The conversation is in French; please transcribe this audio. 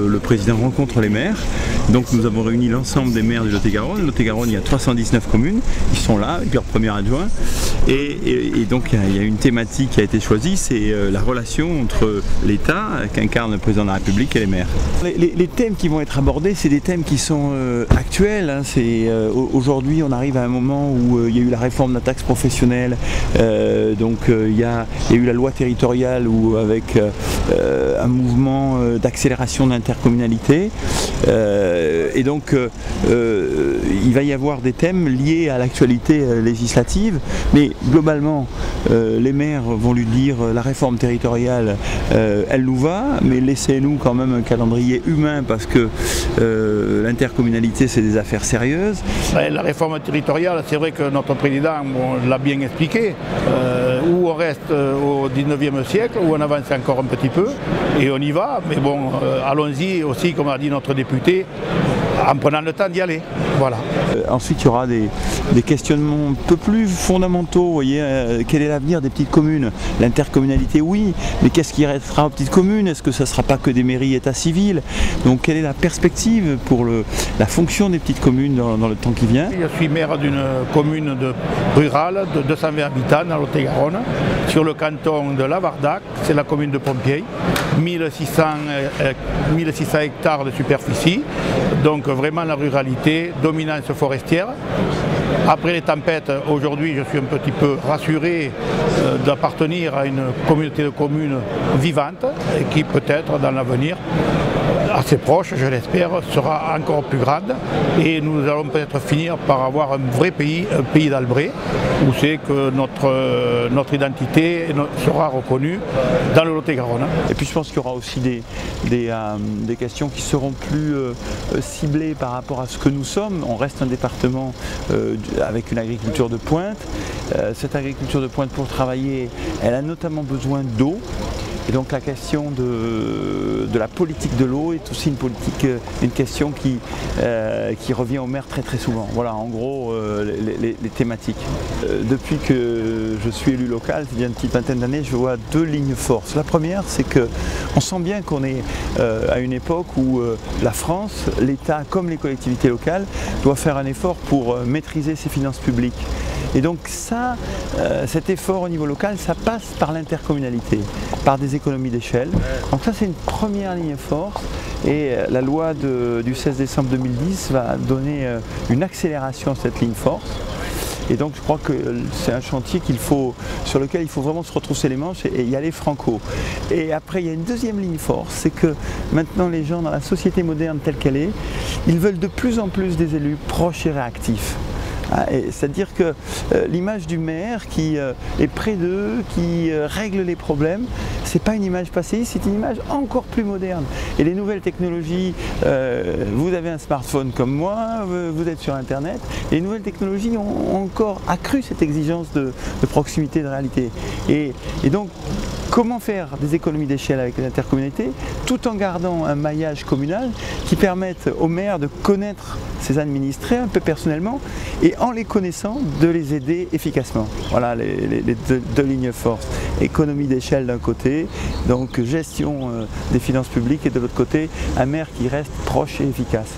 le président rencontre les maires. Donc nous avons réuni l'ensemble des maires du Lot-et-Garonne. Lot-et-Garonne, il y a 319 communes, ils sont là avec leur premier adjoint. Et donc il y a une thématique qui a été choisie, c'est la relation entre l'État, qu'incarne le président de la République, et les maires. Les thèmes qui vont être abordés, c'est des thèmes qui sont actuels. Hein. Aujourd'hui, on arrive à un moment où il y a eu la réforme de la taxe professionnelle, il y a eu la loi territoriale avec un mouvement d'accélération de l'intercommunalité. Et donc il va y avoir des thèmes liés à l'actualité législative, mais globalement les maires vont lui dire la réforme territoriale elle nous va, mais laissez-nous quand même un calendrier humain parce que l'intercommunalité c'est des affaires sérieuses. La réforme territoriale, c'est vrai que notre président l'a bien expliqué, où on reste au 19e siècle, où on avance encore un petit peu, et on y va, mais bon, allons-y aussi, comme a dit notre député, en prenant le temps d'y aller. Voilà. Ensuite, il y aura des questionnements un peu plus fondamentaux. Vous voyez, quel est l'avenir des petites communes? L'intercommunalité, oui, mais qu'est-ce qui restera aux petites communes? Est-ce que ça ne sera pas que des mairies état civil? Donc, quelle est la perspective pour la fonction des petites communes dans le temps qui vient? Je suis maire d'une commune rurale de 220 habitants dans Lot-et-Garonne, sur le canton de Lavardac, c'est la commune de Pompier, 1600 hectares de superficie. Donc vraiment la ruralité, dominance forestière. Après les tempêtes, aujourd'hui je suis un petit peu rassuré d'appartenir à une communauté de communes vivante et qui peut-être dans l'avenir, assez proche je l'espère, sera encore plus grande et nous allons peut-être finir par avoir un vrai pays, un pays d'Albret, où c'est que notre identité sera reconnue dans le Lot-et-Garonne. Et puis je pense qu'il y aura aussi des questions qui seront plus ciblées par rapport à ce que nous sommes. On reste un département avec une agriculture de pointe. Cette agriculture de pointe, pour travailler, elle a notamment besoin d'eau. Et donc la question de la politique de l'eau est aussi une question qui revient aux maires très très souvent. Voilà en gros les thématiques. Depuis que je suis élu local, il y a une petite vingtaine d'années, je vois deux lignes forces. La première, c'est qu'on sent bien qu'on est à une époque où la France, l'État comme les collectivités locales, doit faire un effort pour maîtriser ses finances publiques. Et donc ça, cet effort au niveau local, ça passe par l'intercommunalité, par des économies d'échelle. Donc ça c'est une première ligne force et la loi du 16 décembre 2010 va donner une accélération à cette ligne force. Et donc je crois que c'est un chantier sur lequel il faut vraiment se retrousser les manches et y aller franco. Et après il y a une deuxième ligne force, c'est que maintenant les gens dans la société moderne telle qu'elle est, ils veulent de plus en plus des élus proches et réactifs. C'est-à-dire que l'image du maire qui est près d'eux, qui règle les problèmes, c'est pas une image passée, c'est une image encore plus moderne. Et les nouvelles technologies, vous avez un smartphone comme moi, vous êtes sur internet, et les nouvelles technologies ont encore accru cette exigence de proximité, de réalité. Et donc, comment faire des économies d'échelle avec les intercommunalités tout en gardant un maillage communal qui permette aux maires de connaître ses administrés un peu personnellement et en les connaissant de les aider efficacement. Voilà les deux lignes force. Économie d'échelle d'un côté, donc gestion des finances publiques, et de l'autre côté un maire qui reste proche et efficace.